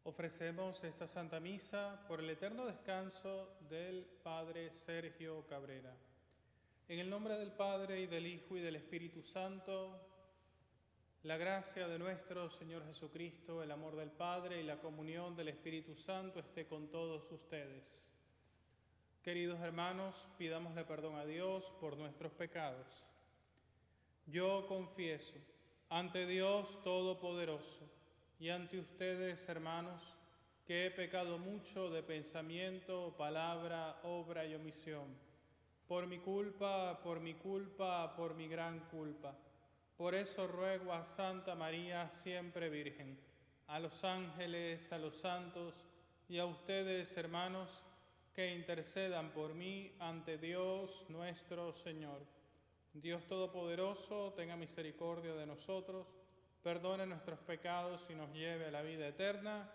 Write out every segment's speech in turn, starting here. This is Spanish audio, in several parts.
Ofrecemos esta Santa Misa por el eterno descanso del Padre Sergio Cabrera. En el nombre del Padre, y del Hijo, y del Espíritu Santo, la gracia de nuestro Señor Jesucristo, el amor del Padre y la comunión del Espíritu Santo esté con todos ustedes. Queridos hermanos, pidámosle perdón a Dios por nuestros pecados. Yo confieso ante Dios Todopoderoso y ante ustedes, hermanos, que he pecado mucho de pensamiento, palabra, obra y omisión. Por mi culpa, por mi gran culpa. Por eso ruego a Santa María, siempre Virgen, a los ángeles, a los santos y a ustedes, hermanos, que intercedan por mí ante Dios nuestro Señor. Dios Todopoderoso, tenga misericordia de nosotros, perdone nuestros pecados y nos lleve a la vida eterna.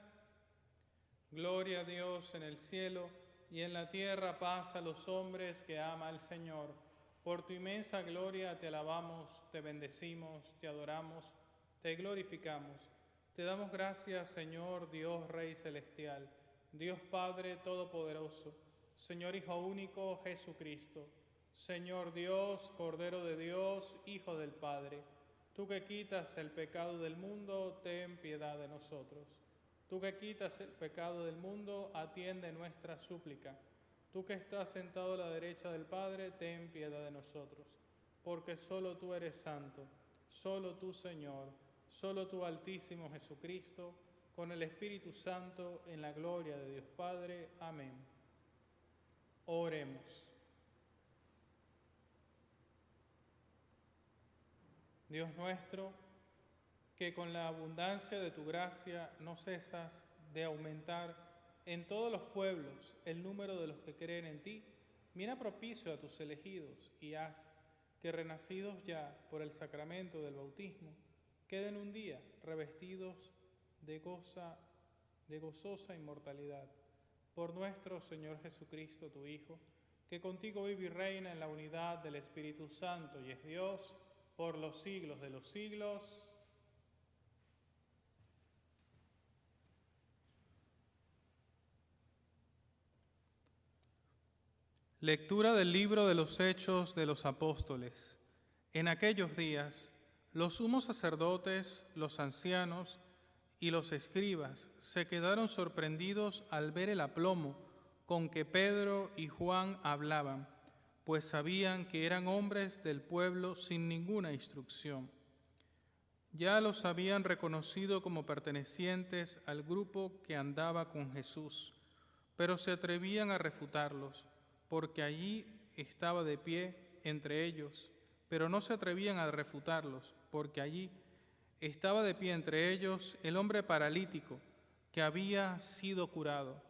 Gloria a Dios en el cielo y en la tierra paz a los hombres que ama al Señor. Por tu inmensa gloria te alabamos, te bendecimos, te adoramos, te glorificamos. Te damos gracias, Señor Dios Rey Celestial, Dios Padre Todopoderoso, Señor Hijo único Jesucristo, Señor Dios, Cordero de Dios, Hijo del Padre. Tú que quitas el pecado del mundo, ten piedad de nosotros. Tú que quitas el pecado del mundo, atiende nuestra súplica. Tú que estás sentado a la derecha del Padre, ten piedad de nosotros. Porque solo tú eres santo, solo tú, Señor, solo tú, Altísimo Jesucristo, con el Espíritu Santo, en la gloria de Dios Padre. Amén. Oremos. Dios nuestro, que con la abundancia de tu gracia no cesas de aumentar en todos los pueblos el número de los que creen en ti, mira propicio a tus elegidos y haz que, renacidos ya por el sacramento del bautismo, queden un día revestidos de gozosa inmortalidad. Por nuestro Señor Jesucristo, tu Hijo, que contigo vive y reina en la unidad del Espíritu Santo y es Dios por los siglos de los siglos. Lectura del libro de los Hechos de los Apóstoles. En aquellos días, los sumos sacerdotes, los ancianos y los escribas se quedaron sorprendidos al ver el aplomo con que Pedro y Juan hablaban, pues sabían que eran hombres del pueblo sin ninguna instrucción. Ya los habían reconocido como pertenecientes al grupo que andaba con Jesús, pero se atrevían a refutarlos, porque allí estaba de pie entre ellos, pero no se atrevían a refutarlos, porque allí estaba de pie entre ellos el hombre paralítico que había sido curado.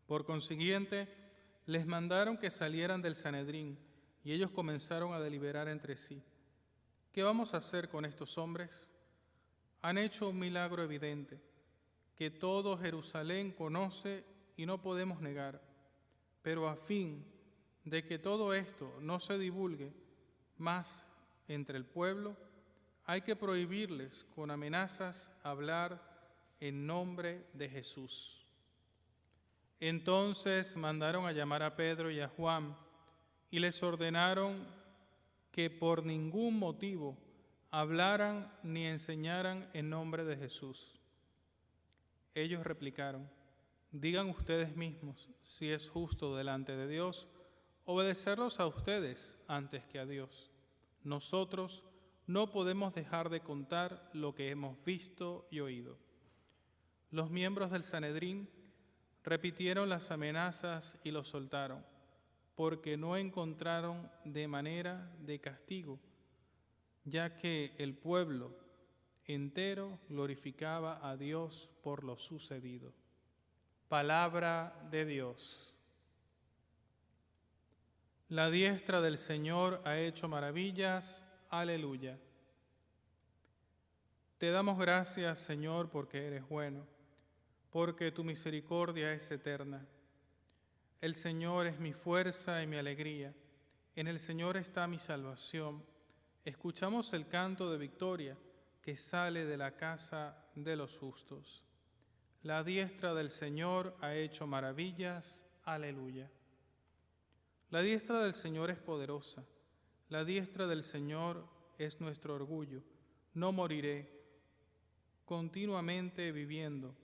Por consiguiente, les mandaron que salieran del Sanedrín, y ellos comenzaron a deliberar entre sí. ¿Qué vamos a hacer con estos hombres? Han hecho un milagro evidente, que todo Jerusalén conoce y no podemos negar. Pero a fin de que todo esto no se divulgue más entre el pueblo, hay que prohibirles con amenazas hablar en nombre de Jesús. Entonces mandaron a llamar a Pedro y a Juan y les ordenaron que por ningún motivo hablaran ni enseñaran en nombre de Jesús. Ellos replicaron: digan ustedes mismos si es justo delante de Dios obedecerlos a ustedes antes que a Dios. Nosotros no podemos dejar de contar lo que hemos visto y oído. Los miembros del Sanedrín repitieron las amenazas y los soltaron, porque no encontraron de manera de castigo, ya que el pueblo entero glorificaba a Dios por lo sucedido. Palabra de Dios. La diestra del Señor ha hecho maravillas. Aleluya. Te damos gracias, Señor, porque eres bueno, porque tu misericordia es eterna. El Señor es mi fuerza y mi alegría. En el Señor está mi salvación. Escuchamos el canto de victoria que sale de la casa de los justos. La diestra del Señor ha hecho maravillas. Aleluya. La diestra del Señor es poderosa. La diestra del Señor es nuestro orgullo. No moriré, continuamente viviendo,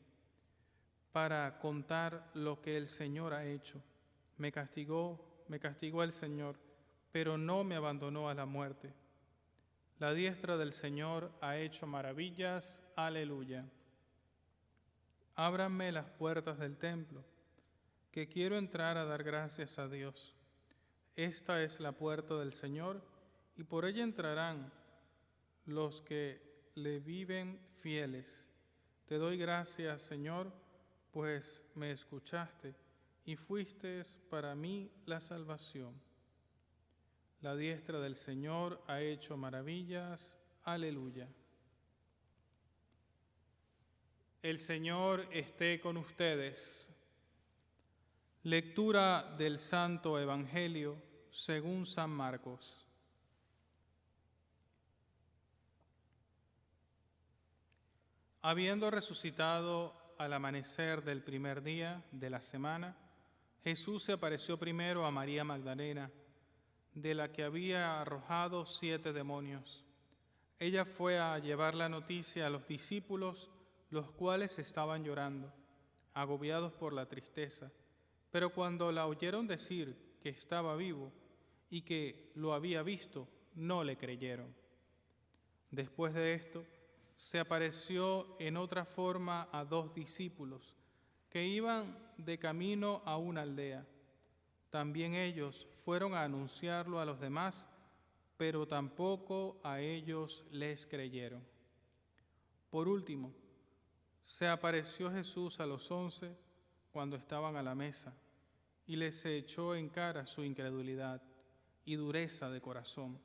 para contar lo que el Señor ha hecho. Me castigó el Señor, pero no me abandonó a la muerte. La diestra del Señor ha hecho maravillas. Aleluya. Ábranme las puertas del templo, que quiero entrar a dar gracias a Dios. Esta es la puerta del Señor, y por ella entrarán los que le viven fieles. Te doy gracias, Señor, pues me escuchaste y fuiste para mí la salvación. La diestra del Señor ha hecho maravillas. Aleluya. El Señor esté con ustedes. Lectura del Santo Evangelio según San Marcos. Habiendo resucitado al amanecer del primer día de la semana, Jesús se apareció primero a María Magdalena, de la que había arrojado 7 demonios. Ella fue a llevar la noticia a los discípulos, los cuales estaban llorando, agobiados por la tristeza. Pero cuando la oyeron decir que estaba vivo y que lo había visto, no le creyeron. Después de esto, se apareció en otra forma a 2 discípulos que iban de camino a una aldea. También ellos fueron a anunciarlo a los demás, pero tampoco a ellos les creyeron. Por último, se apareció Jesús a los 11 cuando estaban a la mesa y les echó en cara su incredulidad y dureza de corazón,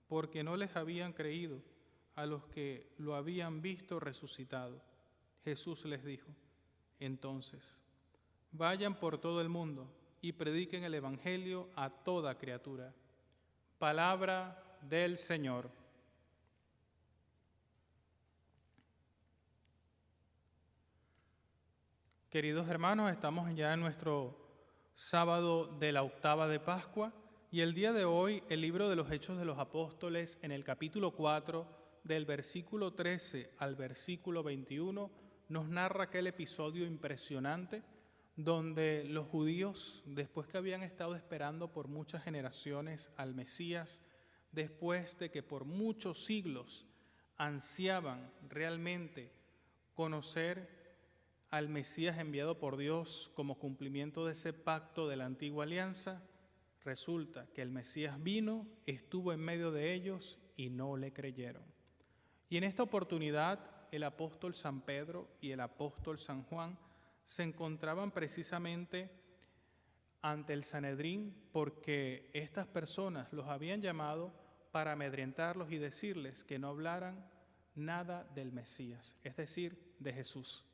porque no les habían creído a los que lo habían visto resucitado. Jesús les dijo: entonces, vayan por todo el mundo y prediquen el Evangelio a toda criatura. Palabra del Señor. Queridos hermanos, estamos ya en nuestro sábado de la octava de Pascua y el día de hoy el libro de los Hechos de los Apóstoles en el capítulo 4 del versículo 13 al versículo 21 nos narra aquel episodio impresionante donde los judíos, después que habían estado esperando por muchas generaciones al Mesías, después de que por muchos siglos ansiaban realmente conocer al Mesías enviado por Dios como cumplimiento de ese pacto de la antigua alianza, resulta que el Mesías vino, estuvo en medio de ellos y no le creyeron. Y en esta oportunidad el apóstol San Pedro y el apóstol San Juan se encontraban precisamente ante el Sanedrín porque estas personas los habían llamado para amedrentarlos y decirles que no hablaran nada del Mesías, es decir, de Jesús,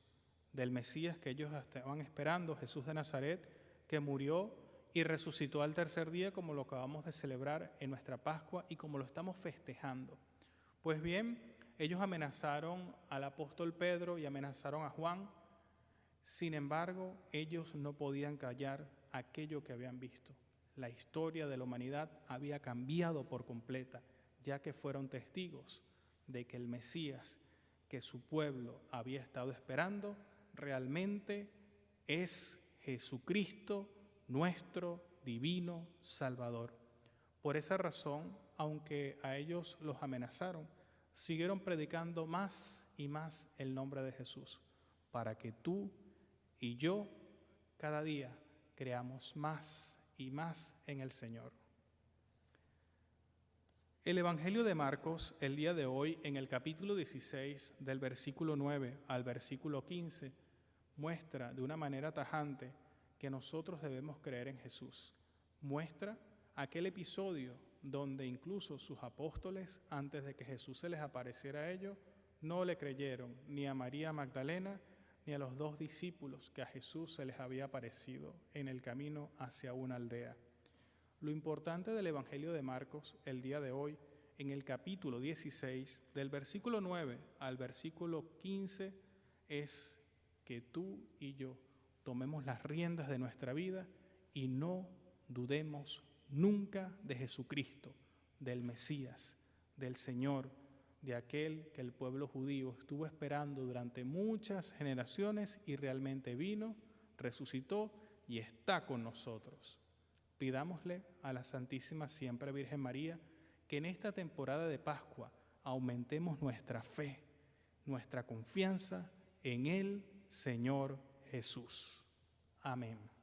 del Mesías que ellos estaban esperando, Jesús de Nazaret, que murió y resucitó al tercer día, como lo acabamos de celebrar en nuestra Pascua y como lo estamos festejando. Pues bien, ellos amenazaron al apóstol Pedro y amenazaron a Juan. Sin embargo, ellos no podían callar aquello que habían visto. La historia de la humanidad había cambiado por completa, ya que fueron testigos de que el Mesías que su pueblo había estado esperando realmente es Jesucristo, nuestro divino Salvador. Por esa razón, aunque a ellos los amenazaron, siguieron predicando más y más el nombre de Jesús, para que tú y yo cada día creamos más y más en el Señor. El Evangelio de Marcos, el día de hoy, en el capítulo 16, del versículo 9 al versículo 15, muestra de una manera tajante que nosotros debemos creer en Jesús. Muestra aquel episodio donde incluso sus apóstoles, antes de que Jesús se les apareciera a ellos, no le creyeron ni a María Magdalena ni a los 2 discípulos que a Jesús se les había aparecido en el camino hacia una aldea. Lo importante del Evangelio de Marcos el día de hoy, en el capítulo 16, del versículo 9 al versículo 15, es que tú y yo tomemos las riendas de nuestra vida y no dudemos nunca de Jesucristo, del Mesías, del Señor, de aquel que el pueblo judío estuvo esperando durante muchas generaciones y realmente vino, resucitó y está con nosotros. Pidámosle a la Santísima Siempre Virgen María que en esta temporada de Pascua aumentemos nuestra fe, nuestra confianza en el Señor Jesús. Amén.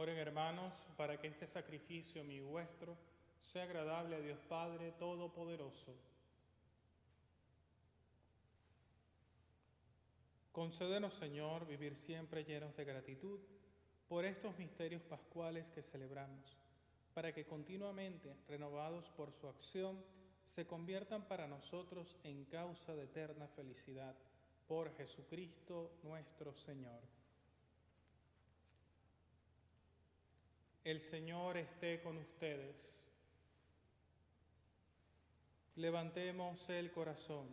Oren, hermanos, para que este sacrificio mío y vuestro sea agradable a Dios Padre Todopoderoso. Concédenos, Señor, vivir siempre llenos de gratitud por estos misterios pascuales que celebramos, para que continuamente, renovados por su acción, se conviertan para nosotros en causa de eterna felicidad. Por Jesucristo nuestro Señor. El Señor esté con ustedes. Levantemos el corazón.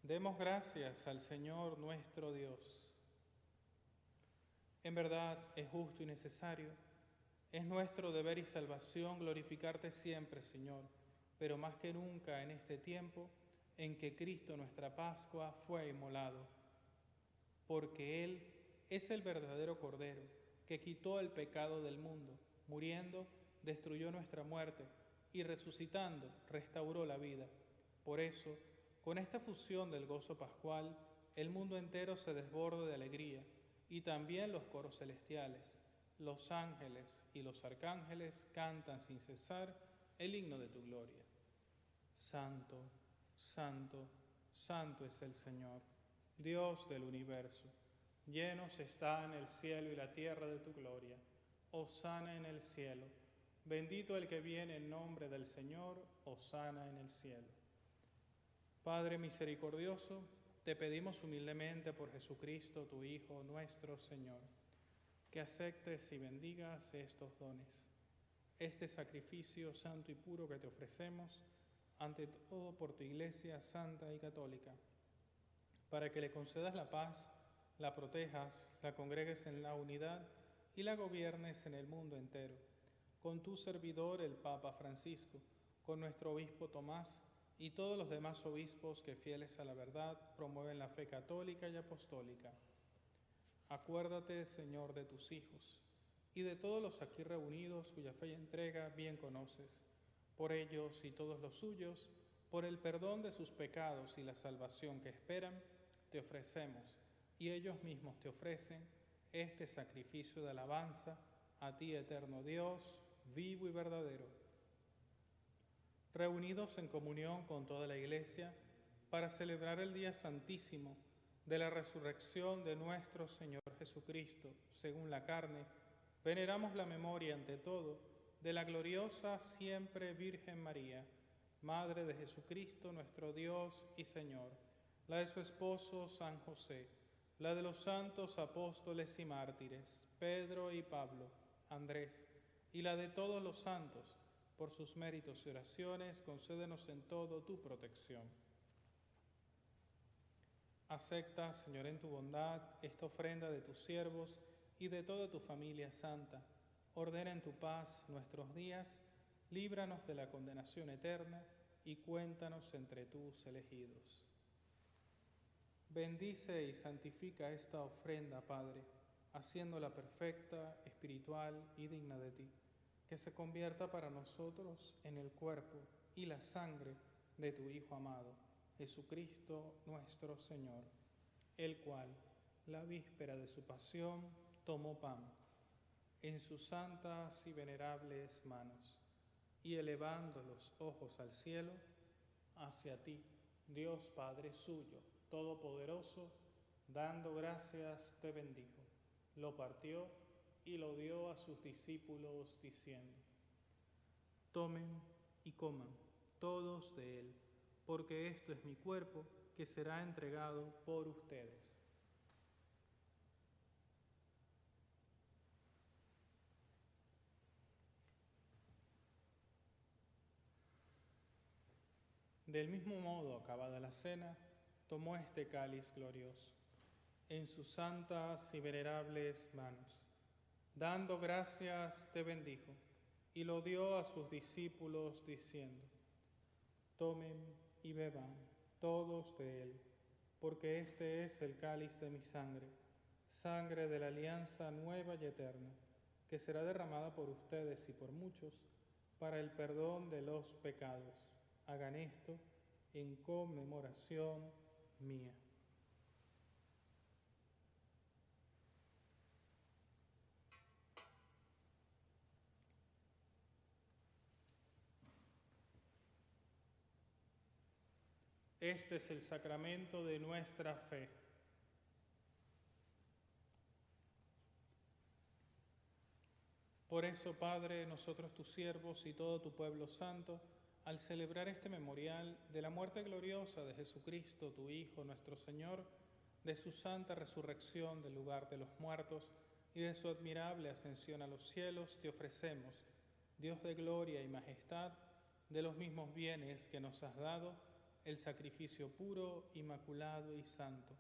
Demos gracias al Señor nuestro Dios. En verdad es justo y necesario, es nuestro deber y salvación glorificarte siempre, Señor, pero más que nunca en este tiempo en que Cristo nuestra Pascua fue inmolado, porque Él es el verdadero Cordero que quitó el pecado del mundo, muriendo, destruyó nuestra muerte y resucitando, restauró la vida. Por eso, con esta fusión del gozo pascual, el mundo entero se desborda de alegría, y también los coros celestiales, los ángeles y los arcángeles cantan sin cesar el himno de tu gloria. Santo, santo, santo es el Señor, Dios del universo. Llenos están el cielo y la tierra de tu gloria. Hosana en el cielo. Bendito el que viene en nombre del Señor. Hosana en el cielo. Padre misericordioso, te pedimos humildemente por Jesucristo, tu Hijo, nuestro Señor, que aceptes y bendigas estos dones, este sacrificio santo y puro que te ofrecemos, ante todo por tu Iglesia santa y católica, para que le concedas la paz, la protejas, la congregues en la unidad y la gobiernes en el mundo entero, con tu servidor el Papa Francisco, con nuestro obispo Tomás y todos los demás obispos que, fieles a la verdad, promueven la fe católica y apostólica. Acuérdate, Señor, de tus hijos y de todos los aquí reunidos cuya fe y entrega bien conoces. Por ellos y todos los suyos, por el perdón de sus pecados y la salvación que esperan, te ofrecemos, y ellos mismos te ofrecen, este sacrificio de alabanza a ti, eterno Dios, vivo y verdadero. Reunidos en comunión con toda la Iglesia para celebrar el día santísimo de la resurrección de nuestro Señor Jesucristo, según la carne, veneramos la memoria ante todo de la gloriosa siempre Virgen María, Madre de Jesucristo nuestro Dios y Señor, la de su esposo San José, la de los santos apóstoles y mártires, Pedro y Pablo, Andrés, y la de todos los santos. Por sus méritos y oraciones, concédenos en todo tu protección. Acepta, Señor, en tu bondad, esta ofrenda de tus siervos y de toda tu familia santa. Ordena en tu paz nuestros días, líbranos de la condenación eterna y cuéntanos entre tus elegidos. Bendice y santifica esta ofrenda, Padre, haciéndola perfecta, espiritual y digna de ti, que se convierta para nosotros en el cuerpo y la sangre de tu Hijo amado, Jesucristo nuestro Señor, el cual, la víspera de su pasión, tomó pan en sus santas y venerables manos, y elevando los ojos al cielo, hacia ti, Dios Padre suyo, todopoderoso, dando gracias, te bendijo. Lo partió y lo dio a sus discípulos, diciendo: Tomen y coman todos de él, porque esto es mi cuerpo, que será entregado por ustedes. Del mismo modo, acabada la cena, tomó este cáliz glorioso en sus santas y venerables manos. Dando gracias, te bendijo, y lo dio a sus discípulos, diciendo: Tomen y beban todos de él, porque este es el cáliz de mi sangre, sangre de la alianza nueva y eterna, que será derramada por ustedes y por muchos para el perdón de los pecados. Hagan esto en conmemoración mía. Este es el sacramento de nuestra fe. Por eso, Padre, nosotros tus siervos y todo tu pueblo santo, al celebrar este memorial de la muerte gloriosa de Jesucristo, tu Hijo, nuestro Señor, de su santa resurrección del lugar de los muertos y de su admirable ascensión a los cielos, te ofrecemos, Dios de gloria y majestad, de los mismos bienes que nos has dado, el sacrificio puro, inmaculado y santo,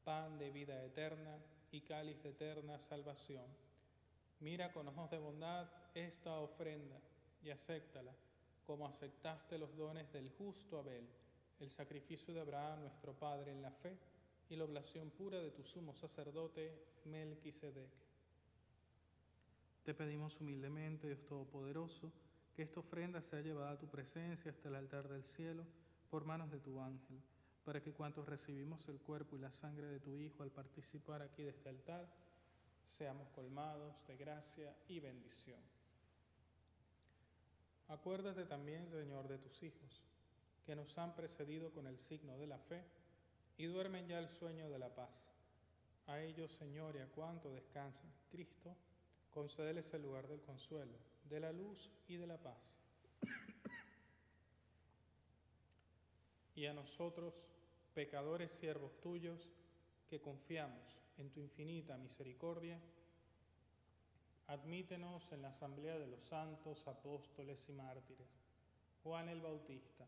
pan de vida eterna y cáliz de eterna salvación. Mira con ojos de bondad esta ofrenda y acéptala, como aceptaste los dones del justo Abel, el sacrificio de Abraham nuestro Padre en la fe y la oblación pura de tu sumo sacerdote Melquisedec. Te pedimos humildemente, Dios Todopoderoso, que esta ofrenda sea llevada a tu presencia hasta el altar del cielo por manos de tu ángel, para que cuantos recibimos el cuerpo y la sangre de tu Hijo al participar aquí de este altar, seamos colmados de gracia y bendición. Acuérdate también, Señor, de tus hijos, que nos han precedido con el signo de la fe y duermen ya el sueño de la paz. A ellos, Señor, y a cuanto descansan en Cristo, concédeles el lugar del consuelo, de la luz y de la paz. Y a nosotros, pecadores siervos tuyos, que confiamos en tu infinita misericordia, admítenos en la asamblea de los santos, apóstoles y mártires, Juan el Bautista,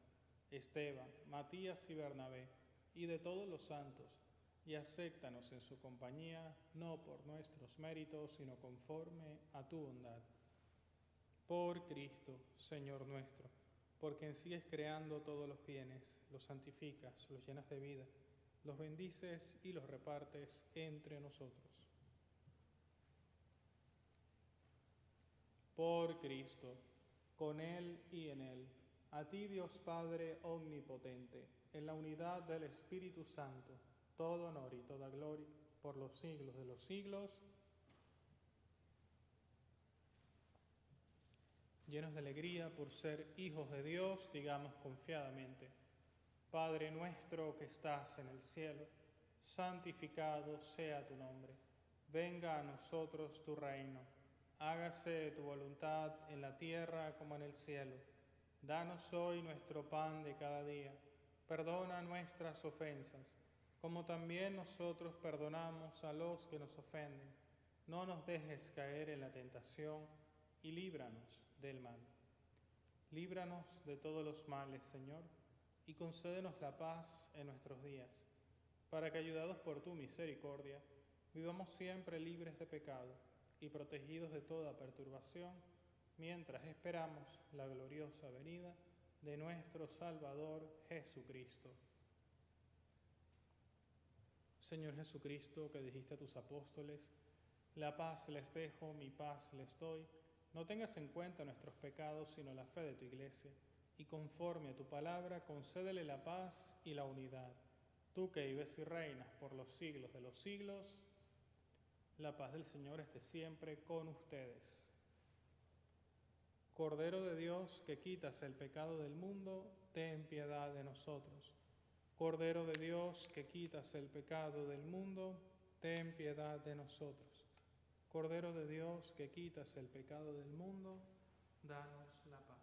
Esteban, Matías y Bernabé, y de todos los santos, y acéptanos en su compañía, no por nuestros méritos, sino conforme a tu bondad. Por Cristo, Señor nuestro, porque en sí es creando todos los bienes, los santificas, los llenas de vida, los bendices y los repartes entre nosotros. Por Cristo, con Él y en Él, a ti Dios Padre omnipotente, en la unidad del Espíritu Santo, todo honor y toda gloria por los siglos de los siglos. Llenos de alegría por ser hijos de Dios, digamos confiadamente: Padre nuestro que estás en el cielo, santificado sea tu nombre. Venga a nosotros tu reino. Hágase tu voluntad en la tierra como en el cielo. Danos hoy nuestro pan de cada día. Perdona nuestras ofensas, como también nosotros perdonamos a los que nos ofenden. No nos dejes caer en la tentación y líbranos del mal. Líbranos de todos los males, Señor, y concédenos la paz en nuestros días, para que, ayudados por tu misericordia, vivamos siempre libres de pecado y protegidos de toda perturbación, mientras esperamos la gloriosa venida de nuestro Salvador Jesucristo. Señor Jesucristo, que dijiste a tus apóstoles, la paz les dejo, mi paz les doy, no tengas en cuenta nuestros pecados, sino la fe de tu Iglesia, y conforme a tu palabra, concédele la paz y la unidad. Tú que vives y reinas por los siglos de los siglos, la paz del Señor esté siempre con ustedes. Cordero de Dios, que quitas el pecado del mundo, ten piedad de nosotros. Cordero de Dios, que quitas el pecado del mundo, ten piedad de nosotros. Cordero de Dios, que quitas el pecado del mundo, danos la paz.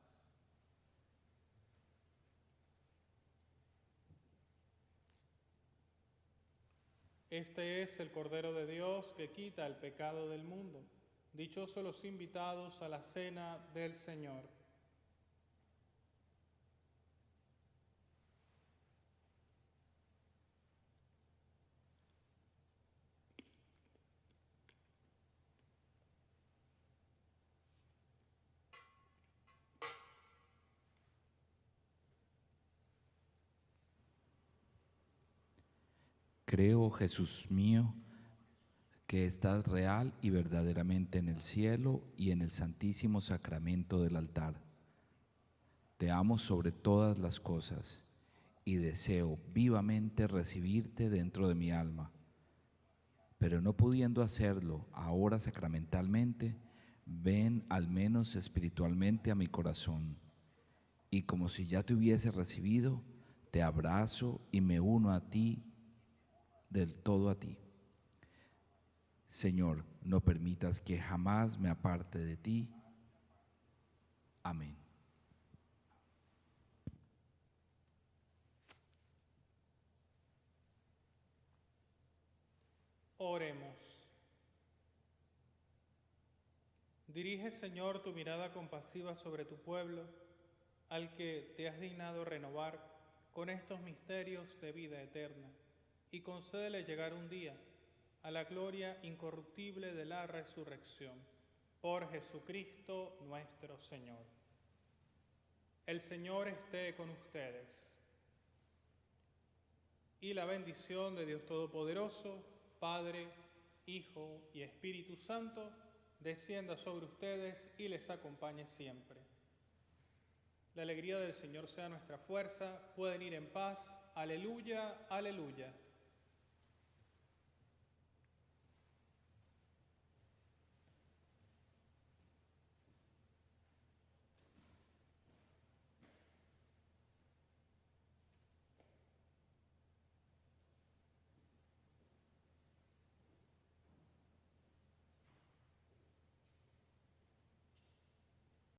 Este es el Cordero de Dios que quita el pecado del mundo. Dichosos los invitados a la cena del Señor. Creo, Jesús mío, que estás real y verdaderamente en el cielo y en el santísimo sacramento del altar. Te amo sobre todas las cosas y deseo vivamente recibirte dentro de mi alma. Pero no pudiendo hacerlo ahora sacramentalmente, ven al menos espiritualmente a mi corazón. Y como si ya te hubiese recibido, te abrazo y me uno a ti, del todo a ti. Señor, no permitas que jamás me aparte de ti. Amén. Oremos. Dirige, Señor, tu mirada compasiva sobre tu pueblo, al que te has dignado renovar con estos misterios de vida eterna, y concédele llegar un día a la gloria incorruptible de la resurrección. Por Jesucristo nuestro Señor. El Señor esté con ustedes. Y la bendición de Dios Todopoderoso, Padre, Hijo y Espíritu Santo, descienda sobre ustedes y les acompañe siempre. La alegría del Señor sea nuestra fuerza. Pueden ir en paz. Aleluya, aleluya.